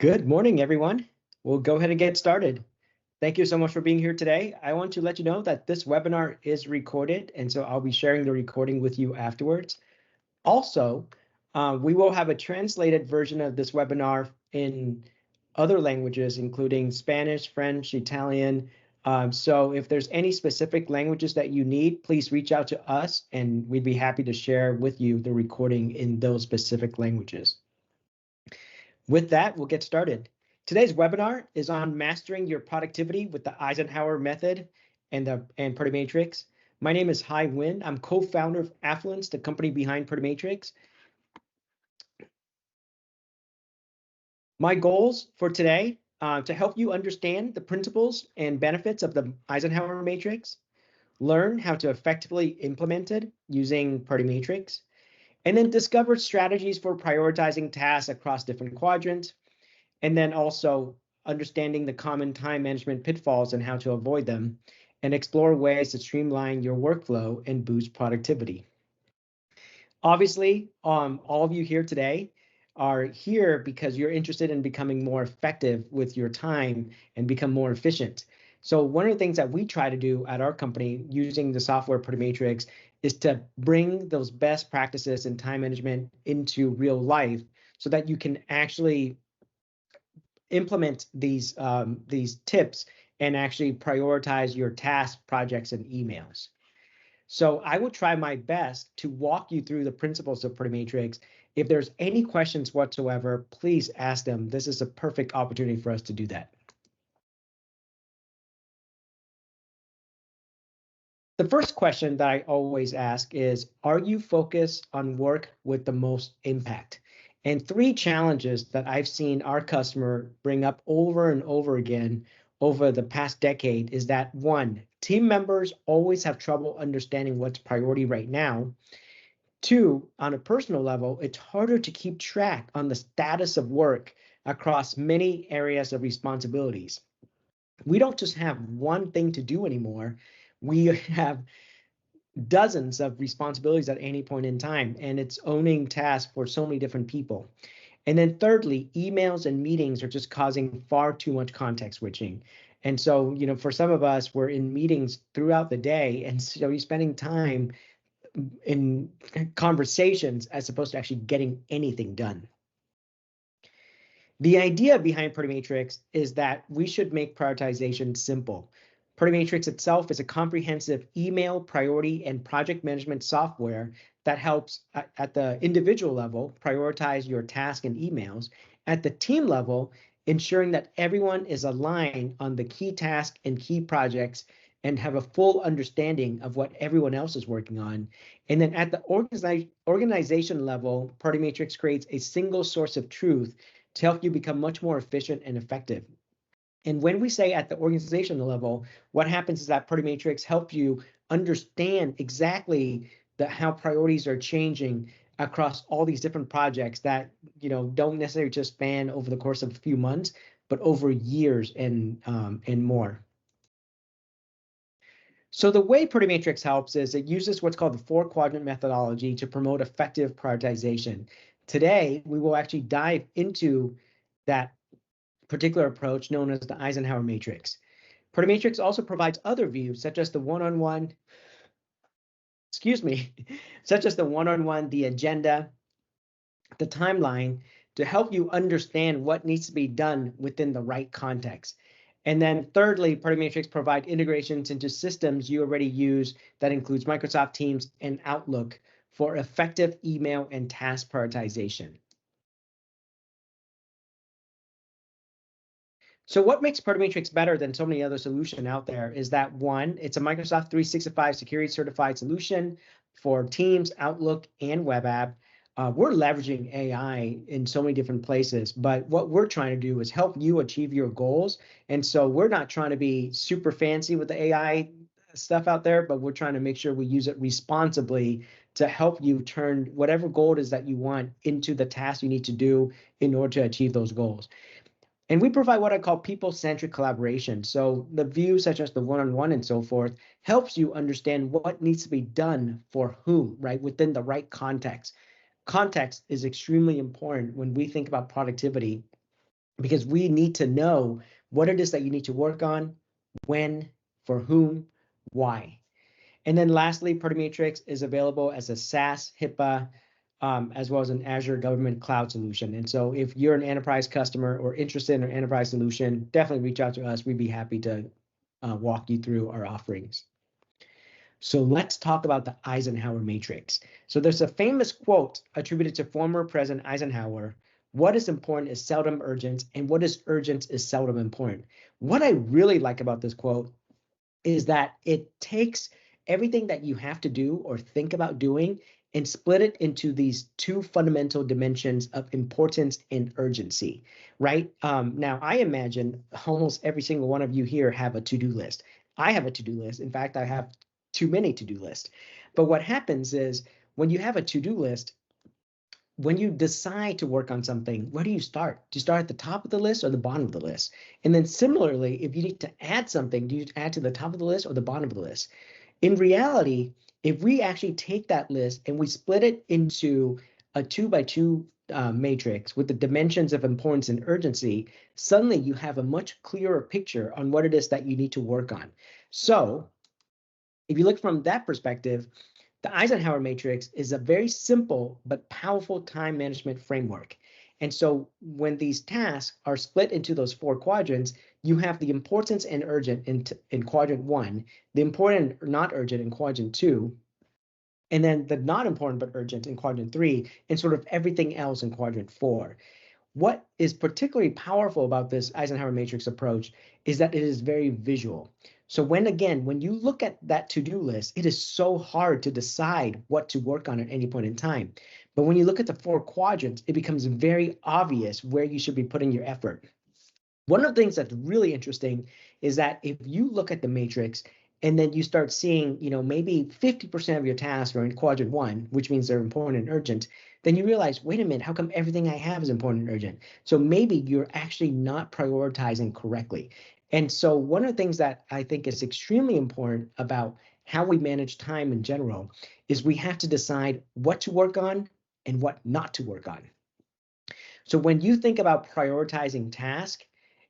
Good morning, everyone. We'll go ahead and get started. Thank you so much for being here today. I want to let you know that this webinar is recorded, and so I'll be sharing the recording with you afterwards. Also, we will have a translated version of this webinar in other languages, including Spanish, French, Italian. So if there's any specific languages that you need, please reach out to us, and we'd be happy to share with you the recording in those specific languages. With that, we'll get started. Today's webinar is on mastering your productivity with the Eisenhower method and Pretty Matrix. My name is Hai Nguyen. I'm co-founder of Affluence, the company behind Pretty Matrix. My goals for today to help you understand the principles and benefits of the Eisenhower Matrix, learn how to effectively implement it using Pretty Matrix, and then discover strategies for prioritizing tasks across different quadrants, and then also understanding the common time management pitfalls and how to avoid them, and explore ways to streamline your workflow and boost productivity. Obviously, all of you here today are here because you're interested in becoming more effective with your time and become more efficient. So one of the things that we try to do at our company using the software Pretty Matrix is to bring those best practices in time management into real life so that you can actually implement these tips and actually prioritize your tasks, projects, and emails. So I will try my best to walk you through the principles of Pretty Matrix. If there's any questions whatsoever, please ask them. This is a perfect opportunity for us to do that. The first question that I always ask is, are you focused on work with the most impact? And three challenges that I've seen our customer bring up over and over again over the past decade is that, one, team members always have trouble understanding what's priority right now. Two, on a personal level, it's harder to keep track on the status of work across many areas of responsibilities. We don't just have one thing to do anymore. We have dozens of responsibilities at any point in time, and it's owning tasks for so many different people. And then thirdly, emails and meetings are just causing far too much context switching. And so, for some of us, we're in meetings throughout the day, and so you're spending time in conversations as opposed to actually getting anything done. The idea behind Pretty Matrix is that we should make prioritization simple. Pretty Matrix itself is a comprehensive email, priority, and project management software that helps at the individual level prioritize your tasks and emails. At the team level, ensuring that everyone is aligned on the key tasks and key projects and have a full understanding of what everyone else is working on. And then at the organization level, Pretty Matrix creates a single source of truth to help you become much more efficient and effective. And when we say at the organizational level, what happens is that Pretty Matrix helps you understand exactly how priorities are changing across all these different projects that don't necessarily just span over the course of a few months, but over years and more. So the way Pretty Matrix helps is it uses what's called the 4-quadrant methodology to promote effective prioritization. Today, we will actually dive into that particular approach known as the Eisenhower Matrix. Pretty Matrix also provides other views, such as the one-on-one, the agenda, the timeline, to help you understand what needs to be done within the right context. And then thirdly, Pretty Matrix provide integrations into systems you already use that includes Microsoft Teams and Outlook for effective email and task prioritization. So what makes Pretty Matrix better than so many other solutions out there is that, one, it's a Microsoft 365 security certified solution for Teams, Outlook, and web app. We're leveraging AI in so many different places, but what we're trying to do is help you achieve your goals. And so we're not trying to be super fancy with the AI stuff out there, but we're trying to make sure we use it responsibly to help you turn whatever goal it is that you want into the task you need to do in order to achieve those goals. And we provide what I call people-centric collaboration. So the views such as the one-on-one and so forth helps you understand what needs to be done for whom, right, within the right context. Context is extremely important when we think about productivity. because we need to know what it is that you need to work on, when, for whom, why. And then lastly, Matrix is available as a SaaS, HIPAA, as well as an Azure government cloud solution. And so if you're an enterprise customer or interested in an enterprise solution, definitely reach out to us. We'd be happy to walk you through our offerings. So let's talk about the Eisenhower Matrix. So there's a famous quote attributed to former President Eisenhower: "What is important is seldom urgent, and what is urgent is seldom important." What I really like about this quote is that it takes everything that you have to do or think about doing and split it into these two fundamental dimensions of importance and urgency, right? Now, I imagine almost every single one of you here have a to-do list. I have a to-do list. In fact, I have too many to-do lists. But what happens is when you have a to-do list, when you decide to work on something, where do you start? Do you start at the top of the list or the bottom of the list? And then similarly, if you need to add something, do you add to the top of the list or the bottom of the list? In reality, if we actually take that list and we split it into a 2x2 matrix with the dimensions of importance and urgency, suddenly you have a much clearer picture on what it is that you need to work on. So if you look from that perspective, the Eisenhower Matrix is a very simple but powerful time management framework. And so when these tasks are split into those four quadrants, you have the importance and urgent in quadrant 1, the important or not urgent in quadrant 2, and then the not important but urgent in quadrant 3, and sort of everything else in quadrant 4. What is particularly powerful about this Eisenhower Matrix approach is that it is very visual. So when you look at that to-do list, it is so hard to decide what to work on at any point in time. But when you look at the four quadrants, it becomes very obvious where you should be putting your effort. One of the things that's really interesting is that if you look at the matrix and then you start seeing, maybe 50% of your tasks are in quadrant 1, which means they're important and urgent, then you realize, wait a minute, how come everything I have is important and urgent? So maybe you're actually not prioritizing correctly. And so one of the things that I think is extremely important about how we manage time in general is we have to decide what to work on and what not to work on. So when you think about prioritizing tasks,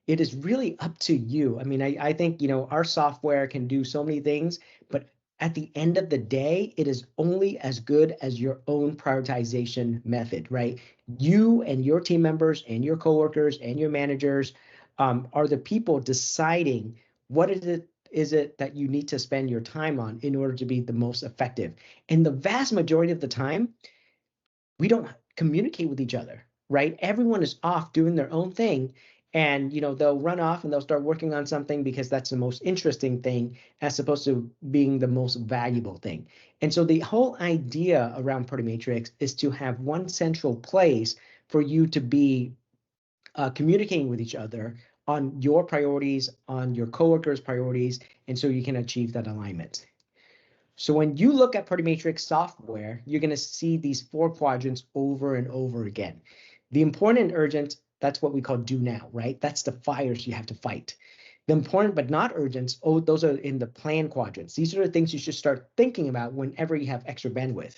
it is really up to you. I mean, I think, our software can do so many things, but at the end of the day, it is only as good as your own prioritization method, right? You and your team members and your coworkers and your managers are the people deciding what is it that you need to spend your time on in order to be the most effective. And the vast majority of the time, we don't communicate with each other, right? Everyone is off doing their own thing. And, they'll run off and they'll start working on something because that's the most interesting thing as opposed to being the most valuable thing. And so the whole idea around Matrix is to have one central place for you to be communicating with each other on your priorities, on your coworkers' priorities, and so you can achieve that alignment. So when you look at Matrix software, you're going to see these four quadrants over and over again. The important and urgent, that's what we call do now, right? That's the fires you have to fight. The important but not urgent, those are in the plan quadrants. These are the things you should start thinking about whenever you have extra bandwidth.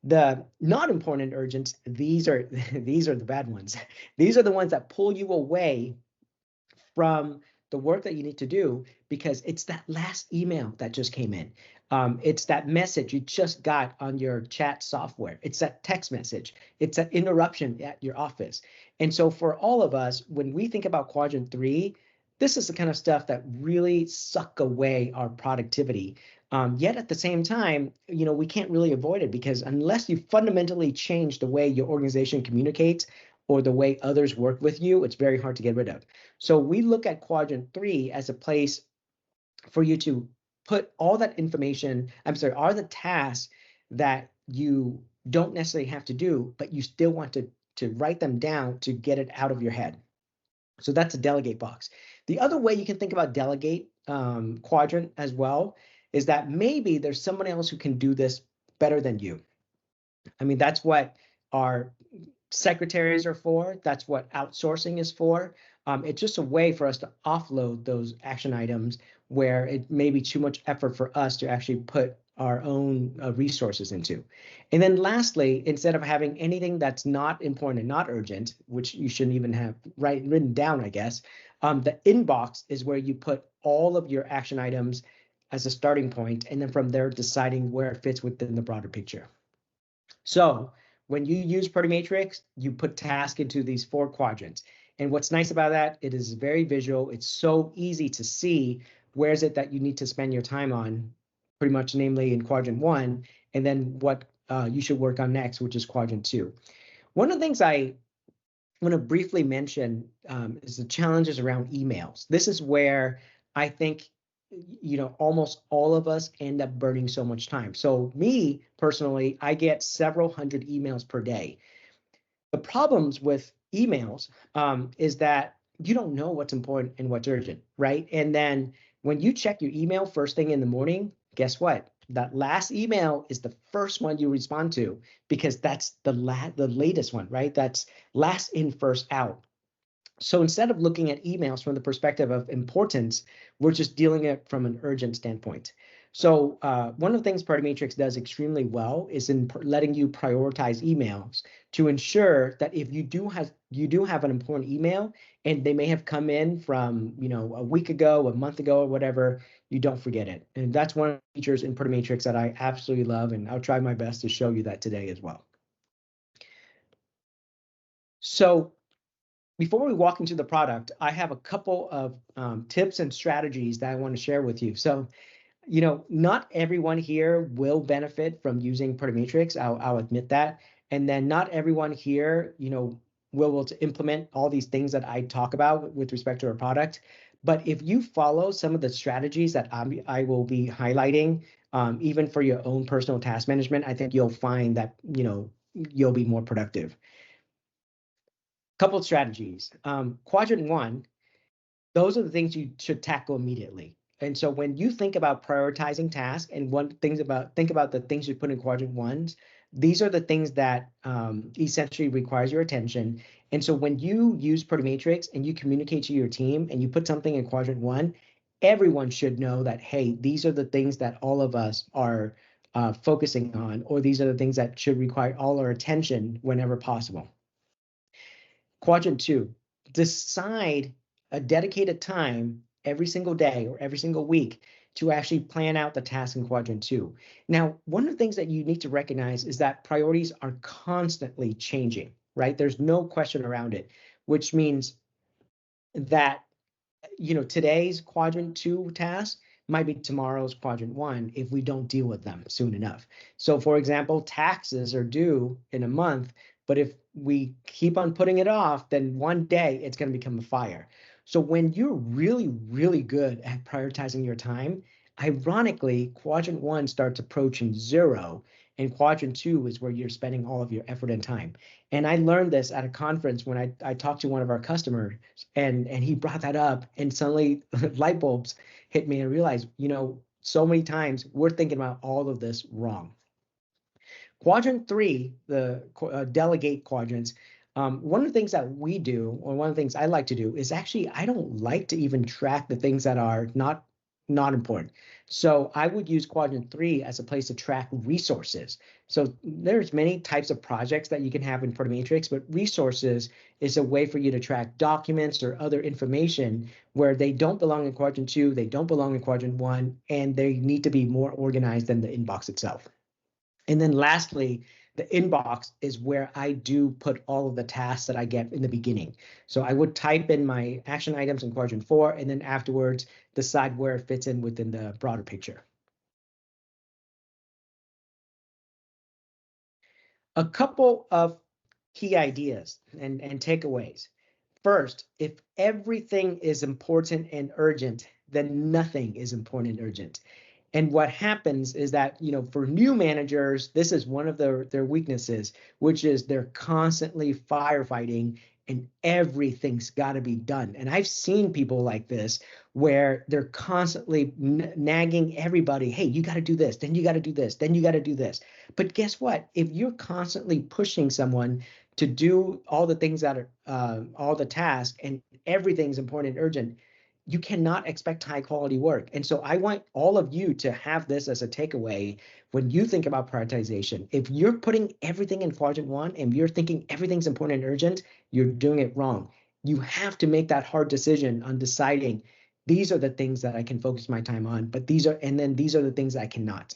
The not important and urgent, these are the bad ones. These are the ones that pull you away from the work that you need to do because it's that last email that just came in. It's that message you just got on your chat software. It's that text message. It's that interruption at your office. And so for all of us, when we think about quadrant 3, this is the kind of stuff that really suck away our productivity. Yet at the same time, we can't really avoid it because unless you fundamentally change the way your organization communicates or the way others work with you, it's very hard to get rid of. So we look at quadrant 3 as a place for you to put all that information, all the tasks that you don't necessarily have to do, but you still want to write them down to get it out of your head. So that's a delegate box. The other way you can think about delegate quadrant as well is that maybe there's someone else who can do this better than you. I mean, that's what our secretaries are for. That's what outsourcing is for. It's just a way for us to offload those action items where it may be too much effort for us to actually put our own resources into. And then lastly, instead of having anything that's not important and not urgent, which you shouldn't even have written down, I guess, the inbox is where you put all of your action items as a starting point, and then from there deciding where it fits within the broader picture. So when you use Matrix, you put task into these 4 quadrants. And what's nice about that, it is very visual. It's so easy to see where is it that you need to spend your time on, pretty much namely in quadrant 1, and then what you should work on next, which is quadrant 2. One of the things I want to briefly mention is the challenges around emails. This is where I think almost all of us end up burning so much time. So me personally, I get several hundred emails per day. The problems with emails is that you don't know what's important and what's urgent, right? And then when you check your email first thing in the morning, guess what? That last email is the first one you respond to because that's the latest one, right? That's last in, first out. So instead of looking at emails from the perspective of importance, we're just dealing it from an urgent standpoint. So one of the things Matrix does extremely well is in letting you prioritize emails to ensure that if you do have an important email and they may have come in from a week ago, a month ago, or whatever, you don't forget it. And that's one of the features in Matrix that I absolutely love, and I'll try my best to show you that today as well. So before we walk into the product, I have a couple of tips and strategies that I want to share with you. So, not everyone here will benefit from using Matrix. I'll admit that. And then not everyone here, will to implement all these things that I talk about with respect to our product. But if you follow some of the strategies that I will be highlighting, even for your own personal task management, I think you'll find that, you'll be more productive. Couple of strategies. Quadrant 1, those are the things you should tackle immediately. And so when you think about prioritizing tasks and think about the things you put in quadrant 1, these are the things that essentially requires your attention. And so when you use Matrix and you communicate to your team and you put something in quadrant 1, everyone should know that, hey, these are the things that all of us are focusing on, or these are the things that should require all our attention whenever possible. Quadrant 2, decide a dedicated time every single day or every single week to actually plan out the task in quadrant 2. Now, one of the things that you need to recognize is that priorities are constantly changing, right? There's no question around it, which means that today's quadrant 2 task might be tomorrow's quadrant 1 if we don't deal with them soon enough. So for example, taxes are due in a month, but if we keep on putting it off, then one day it's going to become a fire. So when you're really, really good at prioritizing your time, ironically, quadrant 1 starts approaching 0, and quadrant 2 is where you're spending all of your effort and time. And I learned this at a conference when I talked to one of our customers, and he brought that up, and suddenly light bulbs hit me and realized, so many times we're thinking about all of this wrong. Quadrant 3, the delegate quadrants, one of the things that we do, or one of the things I like to do, is actually I don't like to even track the things that are not important. So I would use quadrant 3 as a place to track resources. So there's many types of projects that you can have in Matrix, but resources is a way for you to track documents or other information where they don't belong in quadrant 2, they don't belong in quadrant 1, and they need to be more organized than the inbox itself. And then lastly, the inbox is where I do put all of the tasks that I get in the beginning. So I would type in my action items in quadrant 4, and then afterwards decide where it fits in within the broader picture. A couple of key ideas and takeaways. First, if everything is important and urgent, then nothing is important and urgent. And what happens is that, for new managers, this is one of their weaknesses, which is they're constantly firefighting and everything's got to be done. And I've seen people like this where they're constantly nagging everybody, hey, you got to do this, then you got to do this, then you got to do this. But guess what? If you're constantly pushing someone to do all the things that are all the tasks and everything's important and urgent, you cannot expect high quality work. And so I want all of you to have this as a takeaway when you think about prioritization. If you're putting everything in quadrant one and you're thinking everything's important and urgent, you're doing it wrong. You have to make that hard decision on deciding these are the things that I can focus my time on, but these are the things I cannot.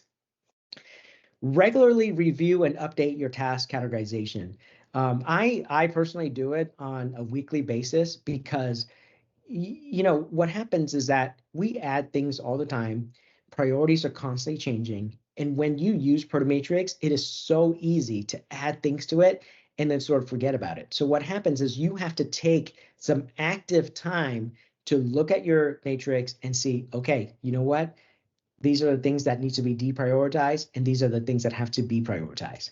Regularly review and update your task categorization. I personally do it on a weekly basis because what happens is that we add things all the time. Priorities are constantly changing. And when you use Protomatrix, it is so easy to add things to it and then sort of forget about it. So what happens is you have to take some active time to look at your matrix and see, okay, you know what? These are the things that need to be deprioritized, and these are the things that have to be prioritized.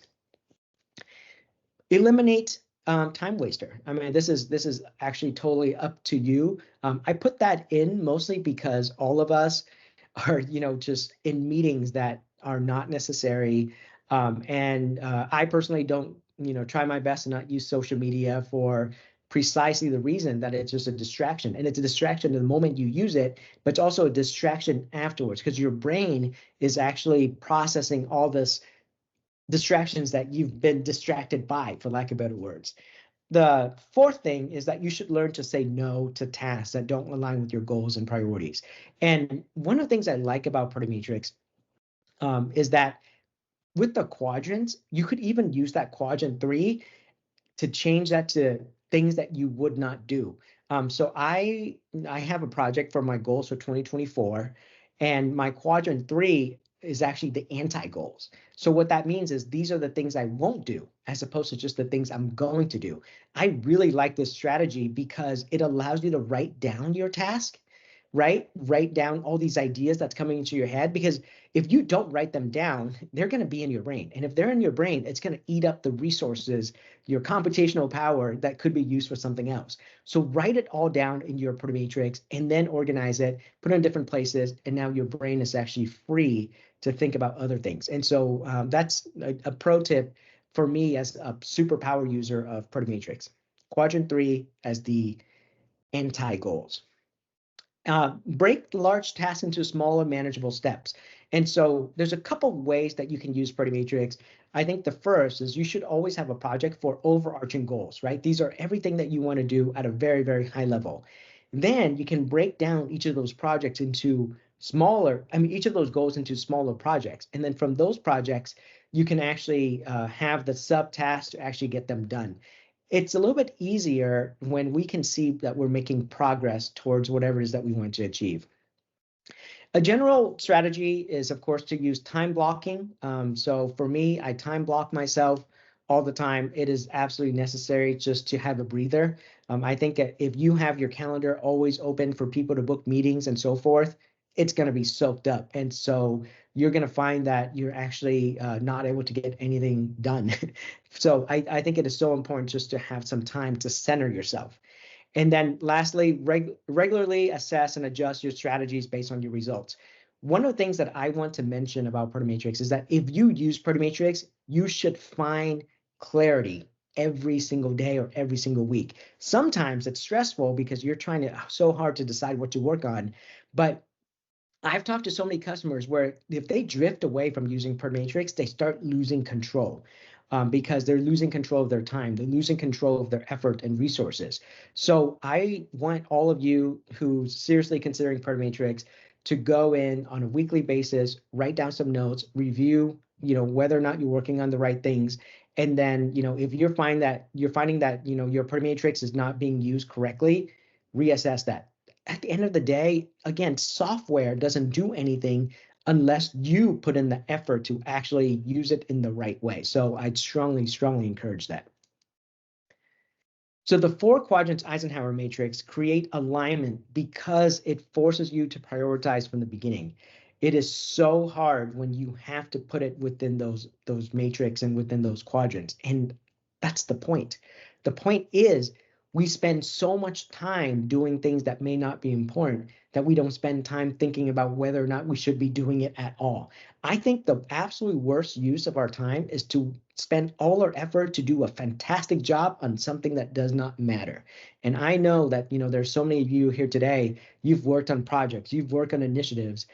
Eliminate time waster. I mean, this is actually totally up to you. I put that in mostly because all of us are, just in meetings that are not necessary. And I personally don't, try my best to not use social media for precisely the reason that it's just a distraction. And it's a distraction the moment you use it, but it's also a distraction afterwards because your brain is actually processing all this distractions that you've been distracted by, for lack of better words. The fourth thing is that you should learn to say no to tasks that don't align with your goals and priorities. And one of the things I like about Protomatrix is that with the quadrants, you could even use that quadrant 3 to change that to things that you would not do. So I have a project for my goals for 2024, and my quadrant 3 is actually the anti-goals. So what that means is these are the things I won't do as opposed to just the things I'm going to do. I really like this strategy because it allows you to write down your task, right? Write down all these ideas that's coming into your head, because if you don't write them down, they're going to be in your brain. And if they're in your brain, it's going to eat up the resources, your computational power that could be used for something else. So write it all down in your Protomatrix and then organize it, put it in different places, and now your brain is actually free to think about other things. And so that's a pro tip for me as a superpower user of Protomatrix. Quadrant 3 as the anti-goals. Break large tasks into smaller manageable steps. And so there's a couple ways that you can use Protomatrix. I think the first is you should always have a project for overarching goals, right? These are everything that you want to do at a very, very high level. Then you can break down each of those projects into each of those goals into smaller projects. And then from those projects, you can actually have the subtasks to actually get them done. It's a little bit easier when we can see that we're making progress towards whatever it is that we want to achieve. A general strategy is, of course, to use time blocking. So for me, I time block myself all the time. It is absolutely necessary just to have a breather. I think that if you have your calendar always open for people to book meetings and so forth, it's going to be soaked up. And so you're going to find that you're actually not able to get anything done. So I think it is so important just to have some time to center yourself. And then lastly, regularly assess and adjust your strategies based on your results. One of the things that I want to mention about Protomatrix is that if you use Protomatrix, you should find clarity every single day or every single week. Sometimes it's stressful because you're trying so hard to decide what to work on. But I've talked to so many customers where if they drift away from using Protomatrix, they start losing control. Because they're losing control of their time, they're losing control of their effort and resources. So I want all of you who seriously considering Protomatrix to go in on a weekly basis, write down some notes, review, whether or not you're working on the right things. And then, if you're finding that, your Protomatrix is not being used correctly, reassess that. At the end of the day, again, software doesn't do anything unless you put in the effort to actually use it in the right way. So I'd strongly, strongly encourage that. So the 4 quadrants Eisenhower matrix create alignment because it forces you to prioritize from the beginning. It is so hard when you have to put it within those matrix and within those quadrants. And that's the point. The point is we spend so much time doing things that may not be important that we don't spend time thinking about whether or not we should be doing it at all. I think the absolute worst use of our time is to spend all our effort to do a fantastic job on something that does not matter. And I know that, there's so many of you here today, you've worked on projects, you've worked on initiatives,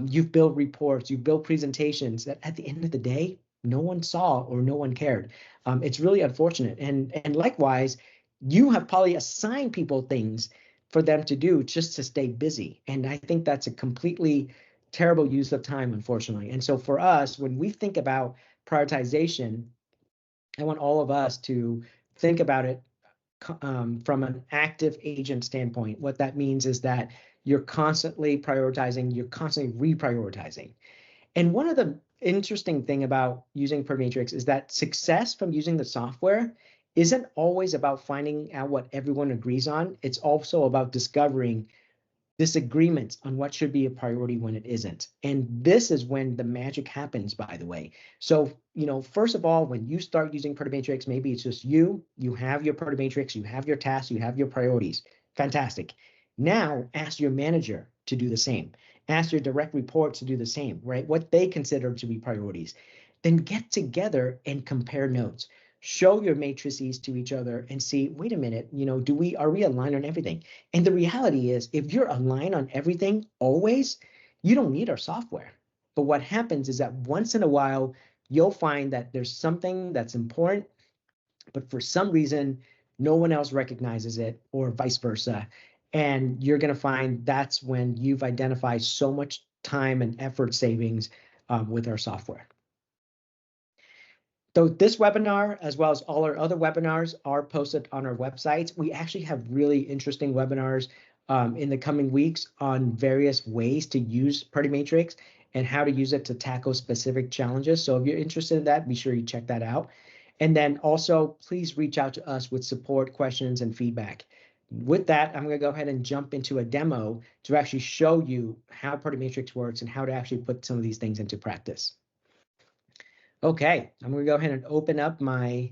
you've built reports, you've built presentations that at the end of the day, no one saw or no one cared. It's really unfortunate. And likewise, you have probably assigned people things for them to do just to stay busy. And I think that's a completely terrible use of time, unfortunately. And so for us, when we think about prioritization, I want all of us to think about it from an active agent standpoint. What that means is that you're constantly prioritizing, you're constantly reprioritizing. And one of the interesting thing about using Matrix is that success from using the software isn't always about finding out what everyone agrees on. It's also about discovering disagreements on what should be a priority when it isn't. And this is when the magic happens, by the way. So, first of all, when you start using Matrix, maybe it's just you have your Matrix, you have your tasks, you have your priorities. Fantastic. Now ask your manager to do the same. Ask your direct reports to do the same, right? What they consider to be priorities. Then get together and compare notes. Show your matrices to each other and see, wait a minute, are we aligned on everything? And the reality is, if you're aligned on everything always, you don't need our software. But what happens is that once in a while, you'll find that there's something that's important, but for some reason, no one else recognizes it, or vice versa. And you're going to find that's when you've identified so much time and effort savings with our software. So this webinar, as well as all our other webinars, are posted on our websites. We actually have really interesting webinars in the coming weeks on various ways to use Party Matrix and how to use it to tackle specific challenges. So if you're interested in that, be sure you check that out. And then also, please reach out to us with support, questions, and feedback. With that, I'm going to go ahead and jump into a demo to actually show you how Party Matrix works and how to actually put some of these things into practice. Okay, I'm going to go ahead and open up my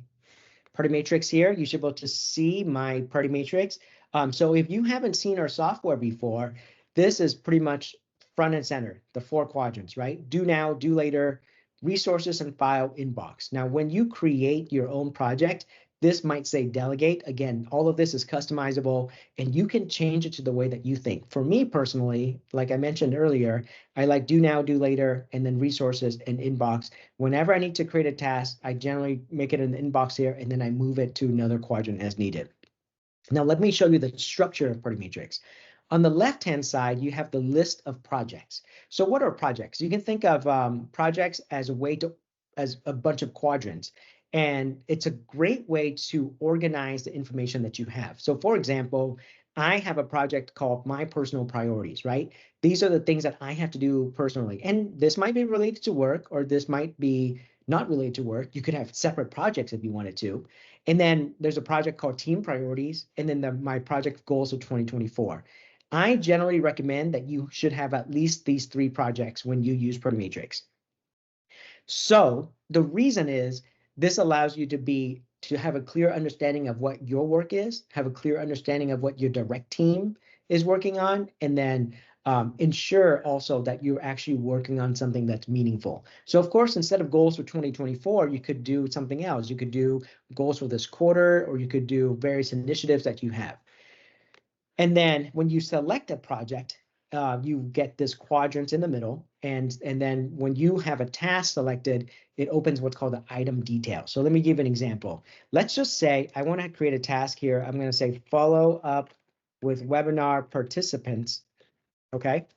Party Matrix here. You should be able to see my Party Matrix. So if you haven't seen our software before, this is pretty much front and center, the 4 quadrants, right? Do now, do later, resources and file, inbox. Now, when you create your own project, this might say delegate. Again, all of this is customizable and you can change it to the way that you think. For me personally, like I mentioned earlier, I like do now, do later, and then resources and inbox. Whenever I need to create a task, I generally make it in the inbox here, and then I move it to another quadrant as needed. Now, let me show you the structure of Party Matrix. On the left-hand side, you have the list of projects. So what are projects? You can think of projects as a bunch of quadrants. And it's a great way to organize the information that you have. So for example, I have a project called My Personal Priorities, right? These are the things that I have to do personally. And this might be related to work, or this might be not related to work. You could have separate projects if you wanted to. And then there's a project called Team Priorities, and then my project goals of 2024. I generally recommend that you should have at least these 3 projects when you use Party Matrix. So the reason is this allows you to have a clear understanding of what your work is, have a clear understanding of what your direct team is working on, and then ensure also that you're actually working on something that's meaningful. So of course, instead of goals for 2024, you could do something else. You could do goals for this quarter, or you could do various initiatives that you have. And then when you select a project, you get this quadrant in the middle. And then when you have a task selected, it opens what's called the item detail. So let me give an example. Let's just say I want to create a task here. I'm going to say follow up with webinar participants. Okay.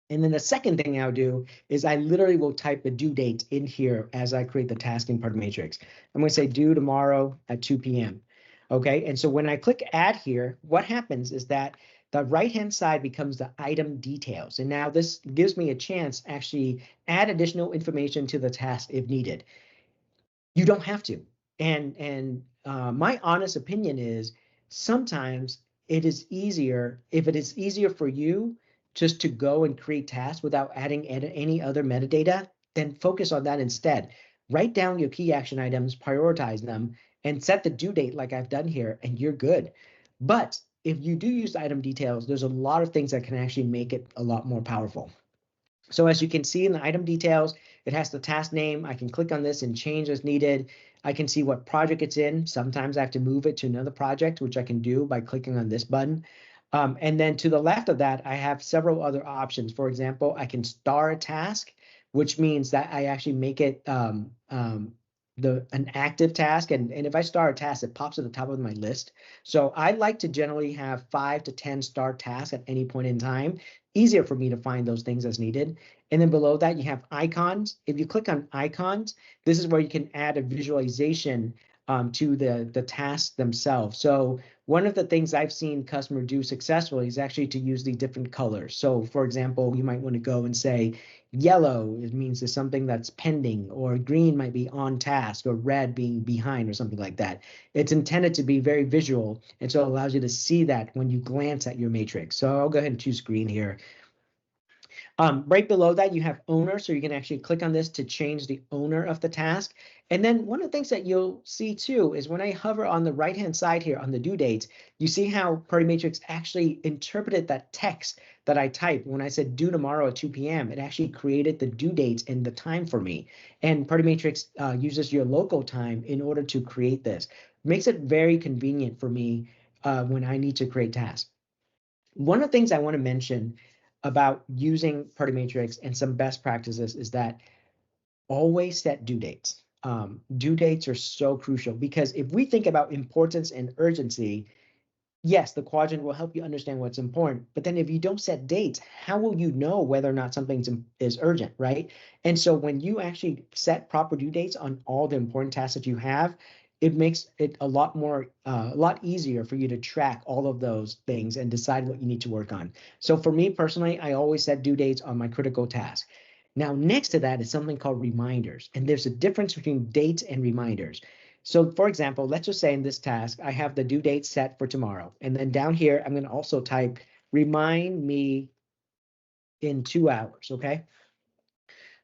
And then the second thing I'll do is I literally will type the due date in here as I create the task in Party Matrix. I'm going to say due tomorrow at 2 p.m. Okay, and so when I click add here, what happens is that the right-hand side becomes the item details. And now this gives me a chance to actually add additional information to the task if needed. You don't have to. And my honest opinion is sometimes it is easier, if it is easier for you just to go and create tasks without adding any other metadata, then focus on that instead. Write down your key action items, prioritize them, and set the due date like I've done here, and you're good. But if you do use item details, there's a lot of things that can actually make it a lot more powerful. So as you can see in the item details, it has the task name. I can click on this and change as needed. I can see what project it's in. Sometimes I have to move it to another project, which I can do by clicking on this button. And then to the left of that, I have several other options. For example, I can star a task, which means that I actually make it an active task. And if I star a task, it pops at the top of my list. So I like to generally have 5 to 10 star tasks at any point in time. Easier for me to find those things as needed. And then below that, you have icons. If you click on icons, this is where you can add a visualization to the tasks themselves. So one of the things I've seen customer do successfully is actually to use the different colors. So for example, you might want to go and say yellow, it means it's something that's pending, or green might be on task, or red being behind, or something like that. It's intended to be very visual, and so it allows you to see that when you glance at your matrix. So I'll go ahead and choose green here. Right below that, you have owner, so you can actually click on this to change the owner of the task. And then one of the things that you'll see too is when I hover on the right-hand side here on the due dates, you see how Party Matrix actually interpreted that text that I typed. When I said due tomorrow at 2 p.m., it actually created the due dates and the time for me. And Party Matrix uses your local time in order to create this. Makes it very convenient for me when I need to create tasks. One of the things I want to mention about using Party Matrix and some best practices is that always set due dates. Due dates are so crucial because if we think about importance and urgency, yes, the quadrant will help you understand what's important. But then if you don't set dates, how will you know whether or not something is urgent, right? And so when you actually set proper due dates on all the important tasks that you have, it makes it a lot easier for you to track all of those things and decide what you need to work on. So for me personally, I always set due dates on my critical tasks. Now, next to that is something called reminders, and there's a difference between dates and reminders. So for example, let's just say in this task, I have the due date set for tomorrow. And then down here, I'm going to also type remind me in 2 hours, okay?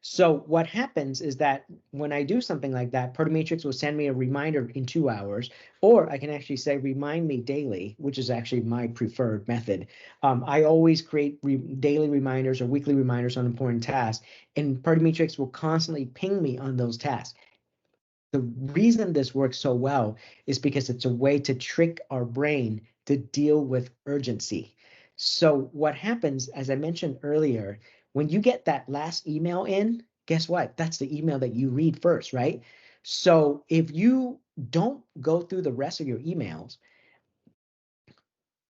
So what happens is that when I do something like that, Party Matrix will send me a reminder in 2 hours, or I can actually say remind me daily, which is actually my preferred method. I always create daily reminders or weekly reminders on important tasks, and Party Matrix will constantly ping me on those tasks. The reason this works so well is because it's a way to trick our brain to deal with urgency. So what happens, as I mentioned earlier, when you get that last email in, guess what? That's the email that you read first, right? So if you don't go through the rest of your emails,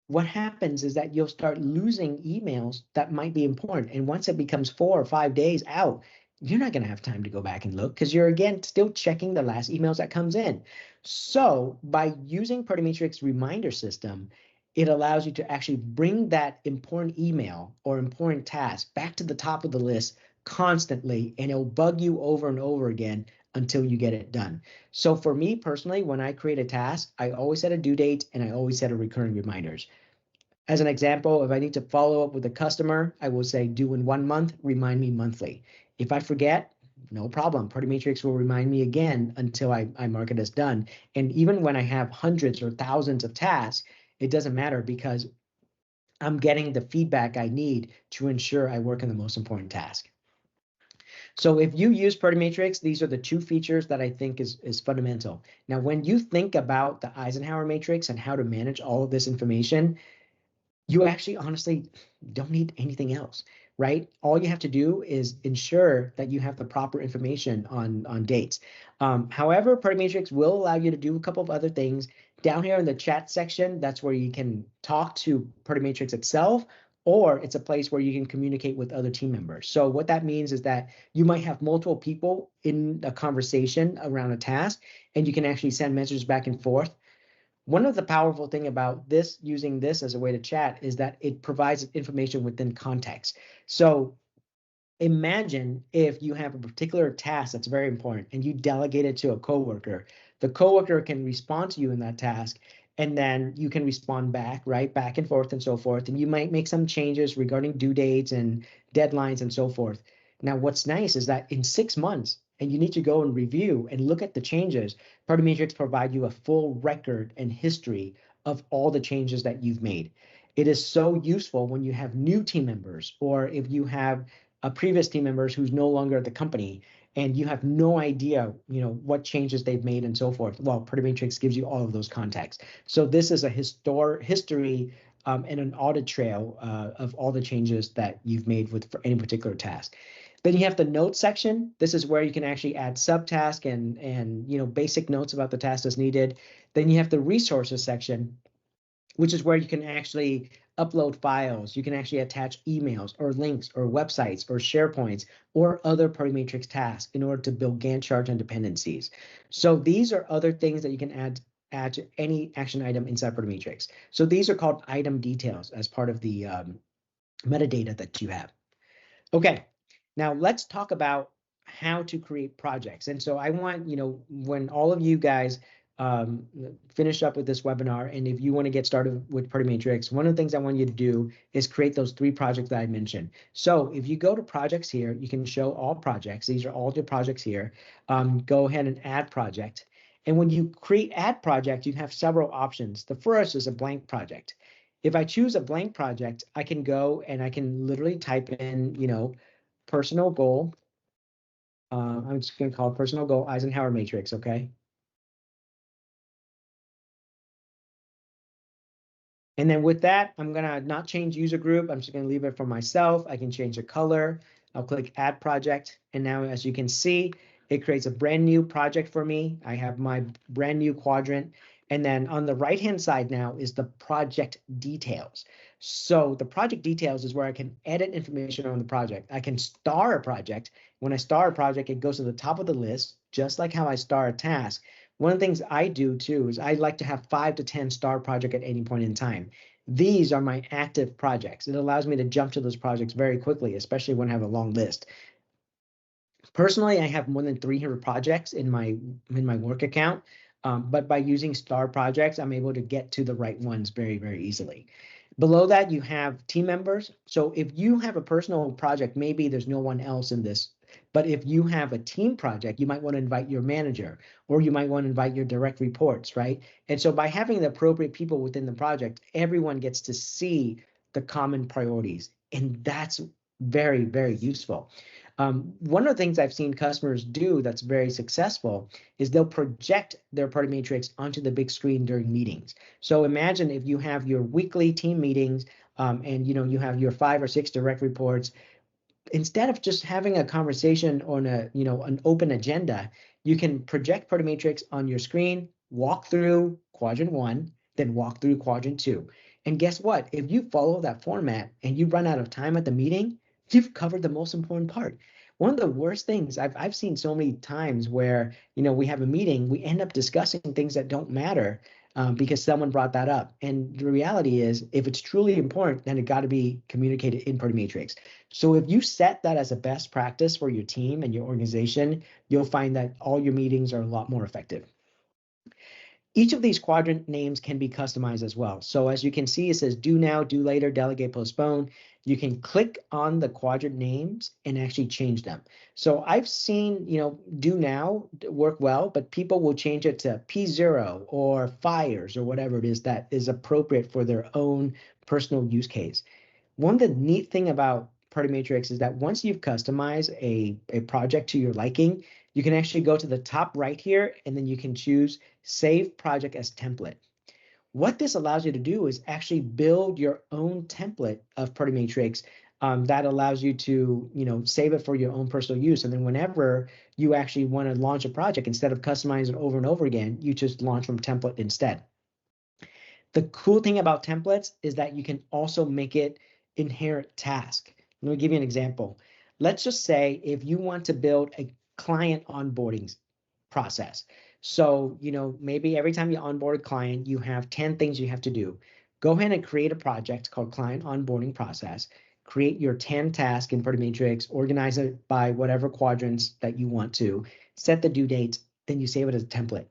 what happens is that you'll start losing emails that might be important. And once it becomes 4 or 5 days out, you're not going to have time to go back and look because you're, again, still checking the last emails that comes in. So by using Party Matrix reminder system, it allows you to actually bring that important email or important task back to the top of the list constantly, and it'll bug you over and over again until you get it done. So for me personally, when I create a task, I always set a due date and I always set a recurring reminders. As an example, if I need to follow up with a customer, I will say due in 1 month, remind me monthly. If I forget, no problem. Party Matrix will remind me again until I mark it as done. And even when I have hundreds or thousands of tasks, it doesn't matter because I'm getting the feedback I need to ensure I work on the most important task. So if you use Party Matrix, these are the 2 features that I think is fundamental. Now, when you think about the Eisenhower Matrix and how to manage all of this information, you actually honestly don't need anything else, right? All you have to do is ensure that you have the proper information on dates. However, Party Matrix will allow you to do a couple of other things. Down here in the chat section, that's where you can talk to Party Matrix itself, or it's a place where you can communicate with other team members. So what that means is that you might have multiple people in a conversation around a task, and you can actually send messages back and forth. One of the powerful thing about this, using this as a way to chat, is that it provides information within context. So imagine if you have a particular task that's very important and you delegate it to a coworker. The coworker can respond to you in that task, and then you can respond back, right? Back and forth and so forth. And you might make some changes regarding due dates and deadlines and so forth. Now, what's nice is that in 6 months, and you need to go and review and look at the changes, Party Matrix provide you a full record and history of all the changes that you've made. It is so useful when you have new team members, or if you have previous team members who's no longer at the company, and you have no idea, what changes they've made and so forth. Well, Party Matrix gives you all of those contexts. So this is a history and an audit trail of all the changes that you've made for any particular task. Then you have the notes section. This is where you can actually add subtask and basic notes about the task as needed. Then you have the resources section, which is where you can actually upload files. You can actually attach emails or links or websites or SharePoints or other Party Matrix tasks in order to build Gantt charts and dependencies. So these are other things that you can add to any action item inside Party Matrix. So these are called item details as part of the metadata that you have. Okay, now let's talk about how to create projects. And so I want, when all of you guys finish up with this webinar, and if you want to get started with Party Matrix, one of the things I want you to do is create those 3 projects that I mentioned. So if you go to projects here, you can show all projects. These are all your projects here. Go ahead and add project. And when you create add project, you have several options. The first is a blank project. If I choose a blank project, I can go and I can literally type in, personal goal. I'm just going to call it personal goal Eisenhower Matrix, okay? And then with that, I'm going to not change user group. I'm just going to leave it for myself. I can change the color. I'll click add project. And now, as you can see, it creates a brand new project for me. I have my brand new quadrant. And then on the right-hand side now is the project details. So the project details is where I can edit information on the project. I can star a project. When I star a project, it goes to the top of the list, just like how I star a task. One of the things I do too is I like to have 5 to 10 star project at any point in time. These are my active projects. It allows me to jump to those projects very quickly, especially when I have a long list. Personally, I have more than 300 projects in my work account, but by using star projects, I'm able to get to the right ones very, very easily. Below that, you have team members. So if you have a personal project, maybe there's no one else in this. But if you have a team project, you might want to invite your manager, or you might want to invite your direct reports, right? And so by having the appropriate people within the project, everyone gets to see the common priorities. And that's very, very useful. One of the things I've seen customers do that's very successful is they'll project their Party Matrix onto the big screen during meetings. So imagine if you have your weekly team meetings and you have your 5 or 6 direct reports. Instead of just having a conversation on an open agenda, you can project Party Matrix on your screen, walk through quadrant 1, then walk through quadrant 2. And guess what? If you follow that format and you run out of time at the meeting, you've covered the most important part. One of the worst things I've seen so many times where we have a meeting, we end up discussing things that don't matter because someone brought that up. And the reality is, if it's truly important, then it got to be communicated in Party Matrix. So if you set that as a best practice for your team and your organization, you'll find that all your meetings are a lot more effective. Each of these quadrant names can be customized as well. So as you can see, it says do now, do later, delegate, postpone. You can click on the quadrant names and actually change them. So I've seen, do now work well, but people will change it to P0 or fires or whatever it is that is appropriate for their own personal use case. One of the neat thing about Party Matrix is that once you've customized a project to your liking, you can actually go to the top right here, and then you can choose Save Project as Template. What this allows you to do is actually build your own template of Party Matrix that allows you to save it for your own personal use. And then whenever you actually want to launch a project, instead of customizing it over and over again, you just launch from template instead. The cool thing about templates is that you can also make it inherent task. Let me give you an example. Let's just say if you want to build a client onboarding process. So, maybe every time you onboard a client, you have 10 things you have to do. Go ahead and create a project called client onboarding process. Create your 10 tasks in Party Matrix, organize it by whatever quadrants that you want to, set the due dates, then you save it as a template.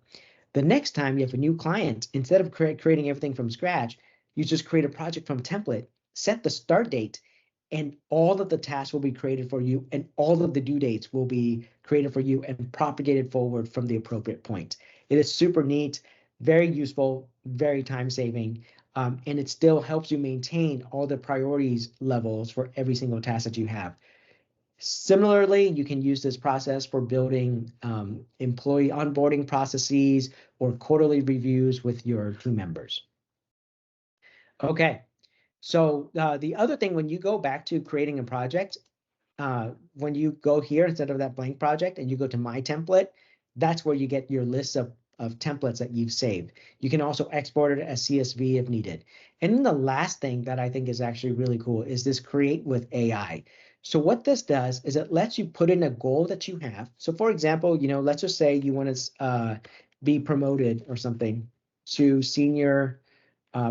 The next time you have a new client, instead of creating everything from scratch, you just create a project from template, set the start date, and all of the tasks will be created for you, and all of the due dates will be created for you and propagated forward from the appropriate point. It is super neat, very useful, very time-saving, and it still helps you maintain all the priorities levels for every single task that you have. Similarly, you can use this process for building employee onboarding processes or quarterly reviews with your team members. Okay, so the other thing, when you go back to creating a project, when you go here instead of that blank project and you go to My Template, that's where you get your list of templates that you've saved. You can also export it as CSV if needed. And then the last thing that I think is actually really cool is this Create with AI. So what this does is it lets you put in a goal that you have. So for example, let's just say you want to be promoted or something to senior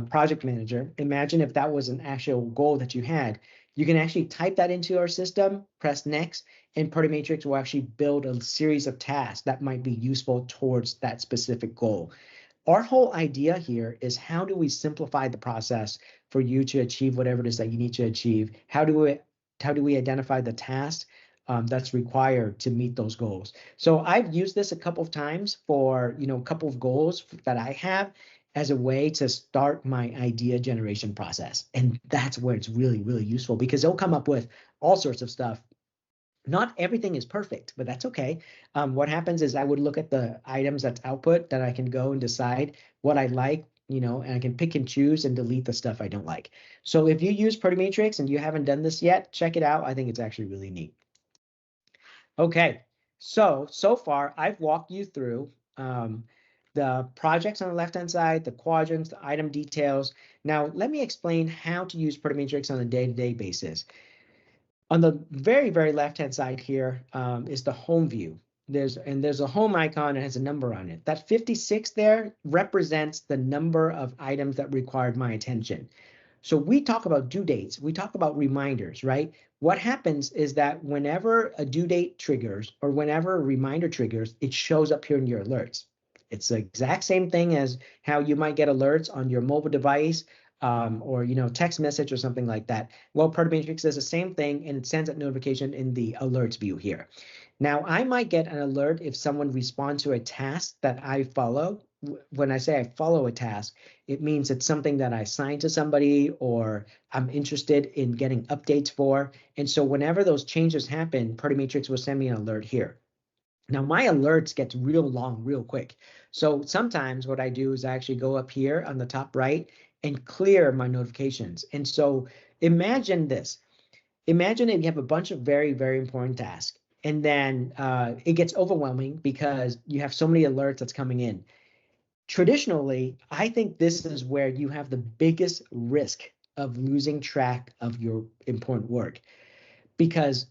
project manager. Imagine if that was an actual goal that you had. You can actually type that into our system, press next, and Party Matrix will actually build a series of tasks that might be useful towards that specific goal. Our whole idea here is, how do we simplify the process for you to achieve whatever it is that you need to achieve? How do we identify the task that's required to meet those goals? So I've used this a couple of times for a couple of goals that I have as a way to start my idea generation process. And that's where it's really, really useful, because they'll come up with all sorts of stuff. Not everything is perfect, but that's okay. What happens is I would look at the items that's output that I can go and decide what I like, and I can pick and choose and delete the stuff I don't like. So if you use Party Matrix and you haven't done this yet, check it out. I think it's actually really neat. Okay, so far I've walked you through the projects on the left-hand side, the quadrants, the item details. Now, let me explain how to use Party Matrix on a day-to-day basis. On the very, very left-hand side here is the home view. There's a home icon and has a number on it. That 56 there represents the number of items that required my attention. So we talk about due dates, we talk about reminders, right? What happens is that whenever a due date triggers or whenever a reminder triggers, it shows up here in your alerts. It's the exact same thing as how you might get alerts on your mobile device or text message or something like that. Well, Party Matrix does the same thing, and it sends that notification in the alerts view here. Now, I might get an alert if someone responds to a task that I follow. When I say I follow a task, it means it's something that I assigned to somebody or I'm interested in getting updates for. And so whenever those changes happen, Party Matrix will send me an alert here. Now, my alerts get real long real quick. So sometimes what I do is I actually go up here on the top right and clear my notifications. And so imagine this. Imagine if you have a bunch of very, very important tasks, and then it gets overwhelming because you have so many alerts that's coming in. Traditionally, I think this is where you have the biggest risk of losing track of your important work, because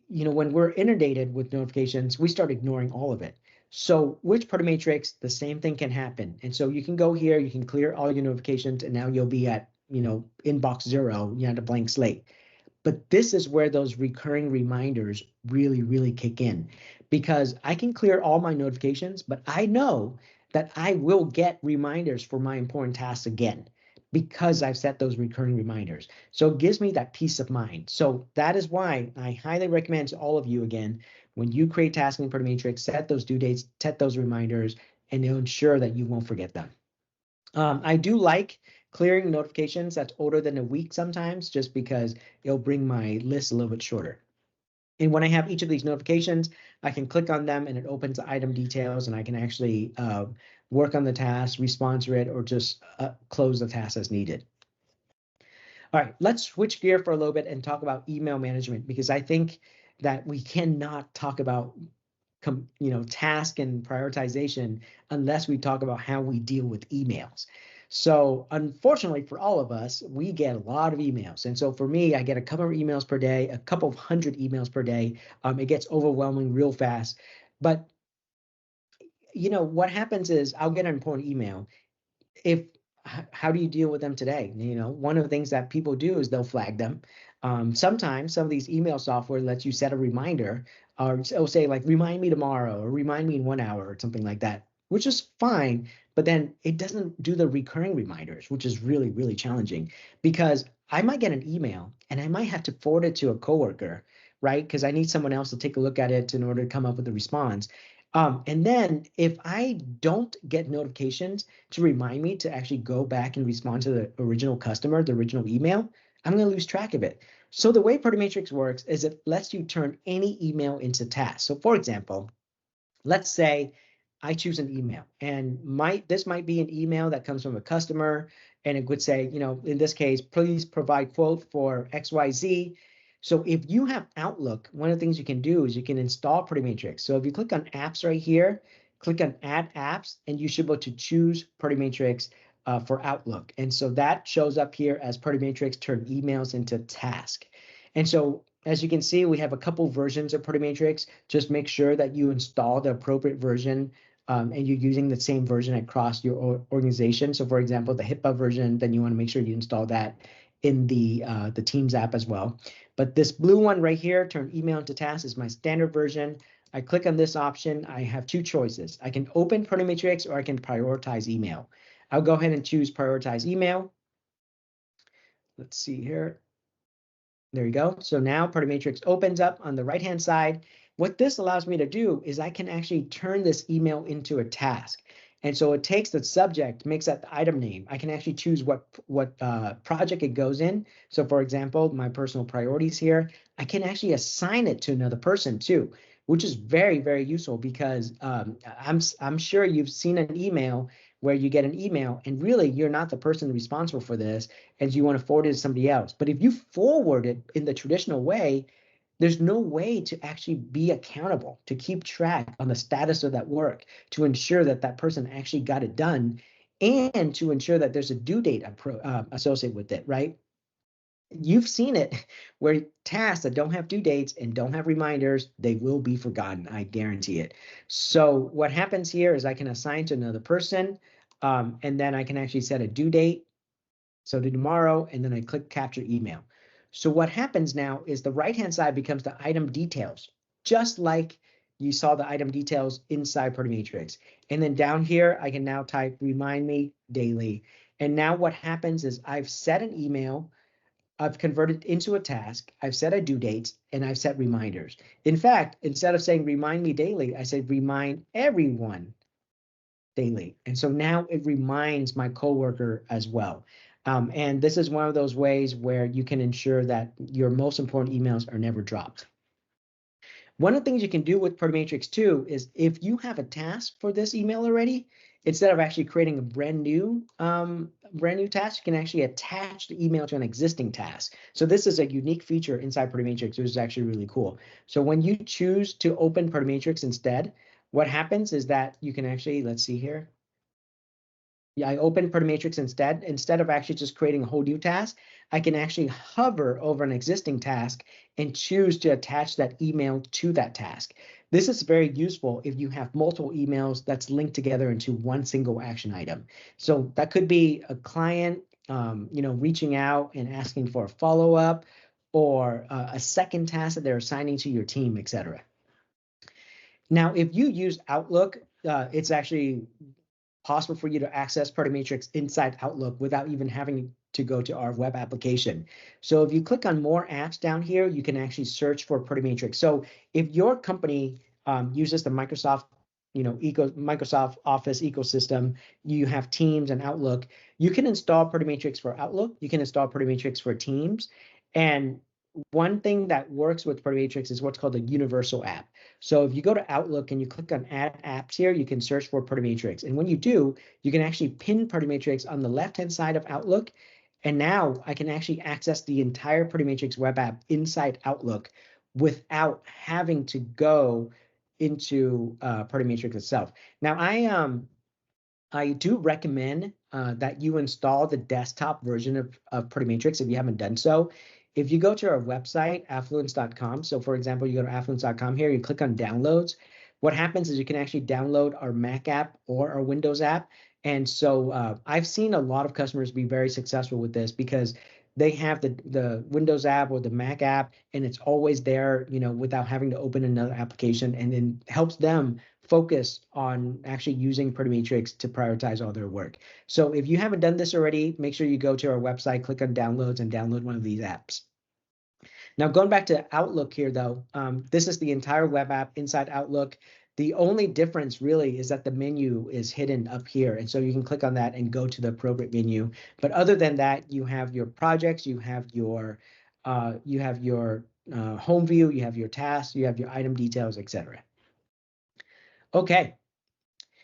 when we're inundated with notifications, we start ignoring all of it. So with Party Matrix, the same thing can happen. And so you can go here, you can clear all your notifications, and now you'll be at inbox 0, you had a blank slate. But this is where those recurring reminders really, really kick in, because I can clear all my notifications, but I know that I will get reminders for my important tasks again because I've set those recurring reminders. So it gives me that peace of mind. So that is why I highly recommend to all of you, again, when you create tasks in Party Matrix, set those due dates, set those reminders, and you'll ensure that you won't forget them. I do like clearing notifications that's older than a week sometimes, just because it'll bring my list a little bit shorter. And when I have each of these notifications, I can click on them and it opens the item details, and I can actually work on the task, respond to it, or just close the task as needed. All right, let's switch gear for a little bit and talk about email management, because I think that we cannot talk about task and prioritization unless we talk about how we deal with emails. So unfortunately for all of us, we get a lot of emails. And so for me, I get a couple of emails per day, a couple of hundred emails per day. It gets overwhelming real fast. But what happens is I'll get an important email. How do you deal with them today? One of the things that people do is they'll flag them. Sometimes some of these email software lets you set a reminder, or it'll say like, remind me tomorrow, or remind me in 1 hour, or something like that, which is fine. But then it doesn't do the recurring reminders, which is really, really challenging, because I might get an email and I might have to forward it to a coworker, right? Because I need someone else to take a look at it in order to come up with a response. And then if I don't get notifications to remind me to actually go back and respond to the original customer, the original email, I'm going to lose track of it. So the way Party Matrix works is it lets you turn any email into tasks. So for example, let's say I choose an email, and this might be an email that comes from a customer, and it would say, in this case, please provide quote for XYZ. So if you have Outlook, one of the things you can do is you can install Party Matrix. So if you click on apps right here, click on add apps, and you should be able to choose Party Matrix for Outlook. And so that shows up here as Party Matrix turn emails into task. And so as you can see, we have a couple versions of Party Matrix. Just make sure that you install the appropriate version and you're using the same version across your organization. So for example, the HIPAA version, then you want to make sure you install that in the Teams app as well. But this blue one right here, turn email into task, is my standard version. I click on this option. I have two choices. I can open Party Matrix or I can prioritize email. I'll go ahead and choose prioritize email. Let's see here. There you go. So now Party Matrix opens up on the right-hand side. What this allows me to do is I can actually turn this email into a task. And so it takes the subject, makes that the item name. I can actually choose what project it goes in. So for example, my personal priorities here, I can actually assign it to another person too, which is very, very useful because I'm sure you've seen an email where you get an email and really you're not the person responsible for this and you want to forward it to somebody else. But if you forward it in the traditional way, there's no way to actually be accountable, to keep track on the status of that work, to ensure that that person actually got it done, and to ensure that there's a due date associated with it, right? You've seen it where tasks that don't have due dates and don't have reminders, they will be forgotten. I guarantee it. So what happens here is I can assign to another person, and then I can actually set a due date. So to tomorrow, and then I click capture email. So what happens now is the right-hand side becomes the item details, just like you saw the item details inside Party Matrix. And then down here, I can now type remind me daily. And now what happens is I've set an email, I've converted into a task, I've set a due date, and I've set reminders. In fact, instead of saying remind me daily, I said remind everyone daily. And so now it reminds my coworker as well. And this is one of those ways where you can ensure that your most important emails are never dropped. One of the things you can do with Party Matrix too is if you have a task for this email already, instead of actually creating a brand new task, you can actually attach the email to an existing task. So this is a unique feature inside Party Matrix, which is actually really cool. So when you choose to open Party Matrix instead, what happens is that you can actually, let's see here. Yeah, I open Party Matrix instead of actually just creating a whole new task, I can actually hover over an existing task and choose to attach that email to that task. This is very useful if you have multiple emails that's linked together into one single action item. So that could be a client, reaching out and asking for a follow-up, or a second task that they're assigning to your team, etc. Now, if you use Outlook, it's actually possible for you to access Party Matrix inside Outlook without even having to go to our web application. So if you click on more apps down here, you can actually search for Party Matrix. So if your company uses the Microsoft Office ecosystem, you have Teams and Outlook, you can install Party Matrix for Outlook, you can install Party Matrix for Teams. And one thing that works with Party Matrix is what's called a universal app. So if you go to Outlook and you click on add apps here, you can search for Party Matrix. And when you do, you can actually pin Party Matrix on the left-hand side of Outlook. And now I can actually access the entire Party Matrix web app inside Outlook without having to go into Party Matrix itself. Now, I do recommend that you install the desktop version of Party Matrix if you haven't done so. If you go to our website, affluence.com, so for example, you go to affluence.com here, you click on downloads, what happens is you can actually download our Mac app or our Windows app. And so I've seen a lot of customers be very successful with this because they have the Windows app or the Mac app, and it's always there, without having to open another application, and then helps them focus on actually using Party Matrix to prioritize all their work. So if you haven't done this already, make sure you go to our website, click on downloads, and download one of these apps. Now, going back to Outlook here, though, this is the entire web app inside Outlook. The only difference really is that the menu is hidden up here. And so you can click on that and go to the appropriate menu. But other than that, you have your projects, you have your home view, you have your tasks, you have your item details, etc. Okay,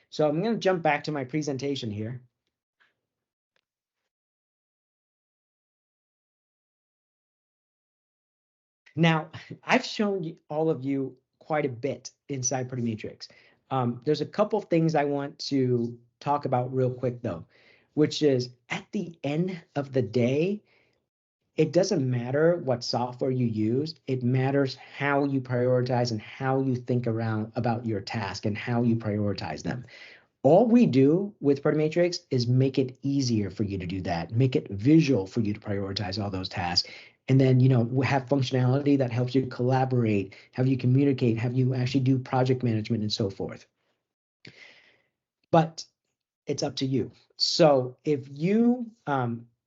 so I'm going to jump back to my presentation here. Now, I've shown all of you quite a bit inside Pretty Matrix. There's a couple things I want to talk about real quick, though, which is at the end of the day, it doesn't matter what software you use. It matters how you prioritize and how you think around about your task and how you prioritize them. All we do with Pretty Matrix is make it easier for you to do that, make it visual for you to prioritize all those tasks. And then, have functionality that helps you collaborate, have you communicate, have you actually do project management and so forth. But it's up to you. So if you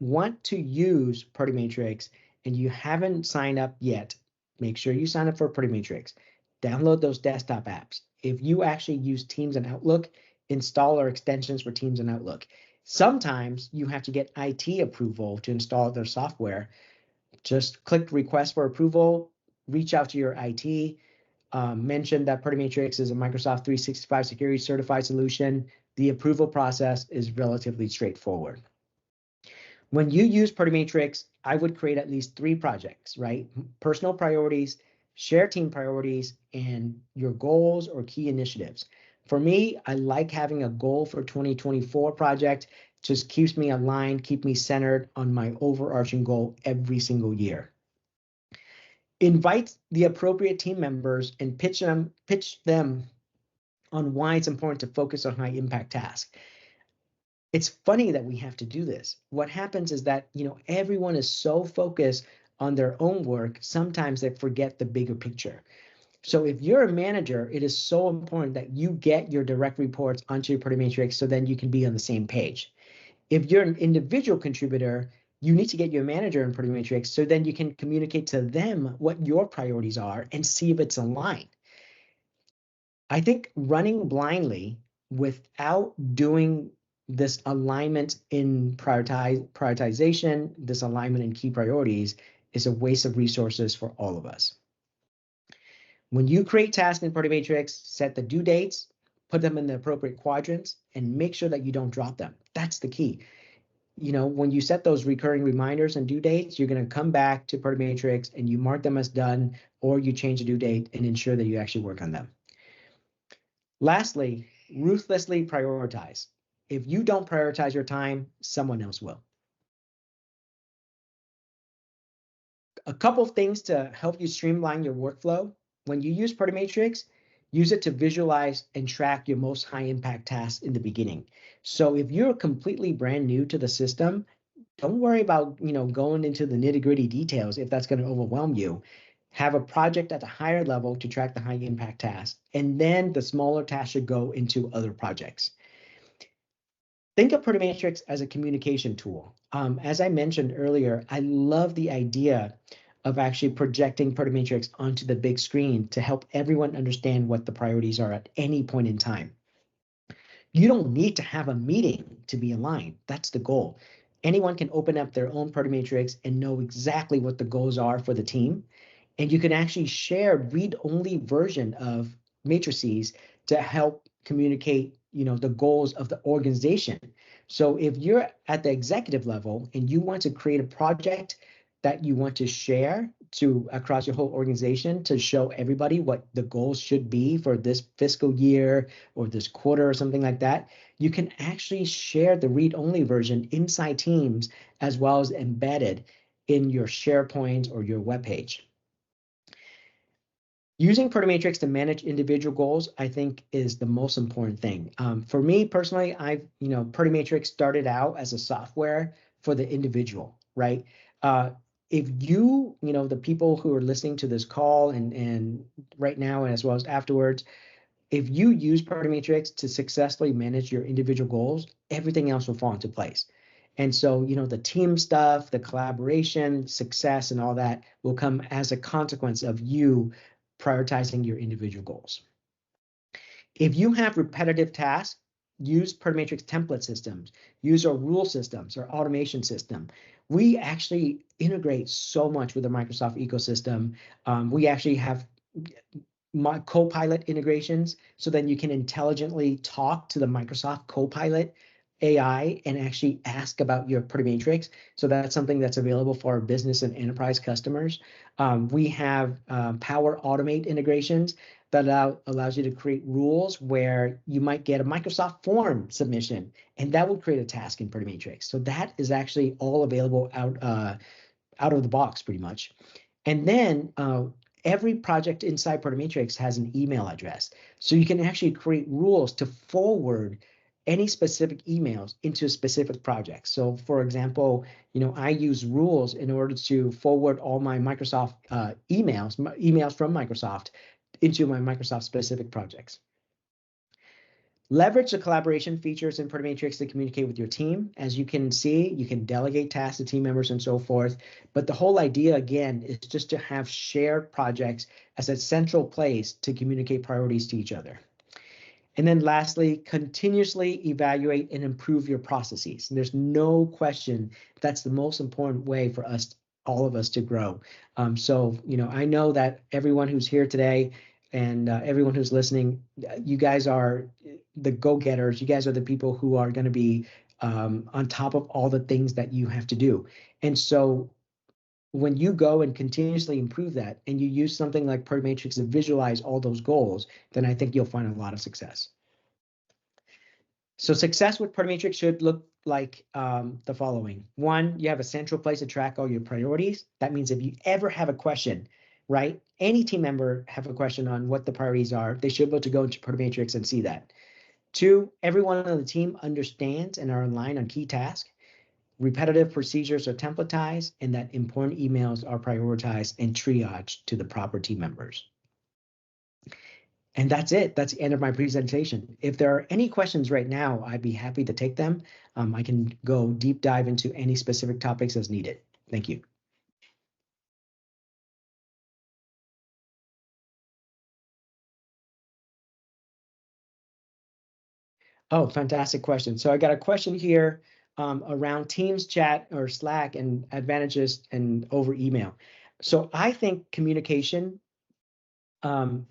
want to use Pretty Matrix and you haven't signed up yet, make sure you sign up for Pretty Matrix. Download those desktop apps. If you actually use Teams and Outlook, install our extensions for Teams and Outlook. Sometimes you have to get IT approval to install their software. Just click request for approval, reach out to your IT, mention that Pretty Matrix is a Microsoft 365 security certified solution. The approval process is relatively straightforward. When you use Pretty Matrix, I would create at least 3 projects, right? Personal priorities, share team priorities, and your goals or key initiatives. For me, I like having a goal for 2024 project. Just keeps me aligned, keep me centered on my overarching goal every single year. Invite the appropriate team members and pitch them on why it's important to focus on high impact tasks. It's funny that we have to do this. What happens is that, everyone is so focused on their own work, sometimes they forget the bigger picture. So if you're a manager, it is so important that you get your direct reports onto your Pretty Matrix so then you can be on the same page. If you're an individual contributor, you need to get your manager in Pretty Matrix so then you can communicate to them what your priorities are and see if it's aligned. I think running blindly without doing this alignment in prioritization, this alignment in key priorities is a waste of resources for all of us. When you create tasks in Pretty Matrix, set the due dates, put them in the appropriate quadrants, and make sure that you don't drop them. That's the key. When you set those recurring reminders and due dates, you're going to come back to Pretty Matrix and you mark them as done, or you change the due date and ensure that you actually work on them. Lastly, ruthlessly prioritize. If you don't prioritize your time, someone else will. A couple of things to help you streamline your workflow. When you use Pretty Matrix, use it to visualize and track your most high impact tasks in the beginning. So if you're completely brand new to the system, don't worry about going into the nitty-gritty details if that's going to overwhelm you. Have a project at a higher level to track the high impact tasks, and then the smaller tasks should go into other projects. Think of Pretty Matrix as a communication tool. As I mentioned earlier, I love the idea of actually projecting Pretty Matrix onto the big screen to help everyone understand what the priorities are at any point in time. You don't need to have a meeting to be aligned. That's the goal. Anyone can open up their own Pretty Matrix and know exactly what the goals are for the team. And you can actually share read-only version of matrices to help communicate, the goals of the organization. So if you're at the executive level and you want to create a project that you want to share to across your whole organization to show everybody what the goals should be for this fiscal year or this quarter or something like that, you can actually share the read-only version inside Teams as well as embedded in your SharePoint or your webpage. Using Pretty Matrix to manage individual goals, I think, is the most important thing. For me personally, Pretty Matrix started out as a software for the individual, right? If the people who are listening to this call and right now and as well as afterwards, if you use Pretty Matrix to successfully manage your individual goals, everything else will fall into place. And so, the team stuff, the collaboration, success, and all that will come as a consequence of you prioritizing your individual goals. If you have repetitive tasks, use Matrix template systems, use our rule systems, our automation system. We actually integrate so much with the Microsoft ecosystem. We actually have my Copilot integrations, so then you can intelligently talk to the Microsoft Copilot AI and actually ask about your Matrix. So that's something that's available for our business and enterprise customers. We have Power Automate integrations that allows you to create rules where you might get a Microsoft form submission, and that will create a task in Matrix. So that is actually all available out of the box pretty much. And then every project inside Matrix has an email address. So you can actually create rules to forward any specific emails into specific projects. So for example, I use rules in order to forward all my Microsoft emails from Microsoft into my Microsoft specific projects. Leverage the collaboration features in Matrix to communicate with your team. As you can see, you can delegate tasks to team members and so forth. But the whole idea, again, is just to have shared projects as a central place to communicate priorities to each other. And then lastly, continuously evaluate and improve your processes. And there's no question that's the most important way for us, all of us, to grow. So, I know that everyone who's here today and everyone who's listening, you guys are the go-getters. You guys are the people who are going to be on top of all the things that you have to do. And so when you go and continuously improve that and you use something like Matrix to visualize all those goals, then I think you'll find a lot of success. So success with Matrix should look like the following. One, you have a central place to track all your priorities. That means if you ever have a question, right? Any team member have a question on what the priorities are, they should be able to go into Matrix and see that. Two, everyone on the team understands and are aligned on key tasks. Repetitive procedures are templatized, and that important emails are prioritized and triaged to the proper team members. And that's it. That's the end of my presentation. If there are any questions right now, I'd be happy to take them. I can go deep dive into any specific topics as needed. Thank you. Oh, fantastic question. So I got a question here around Teams chat or Slack and advantages and over email. So I think communication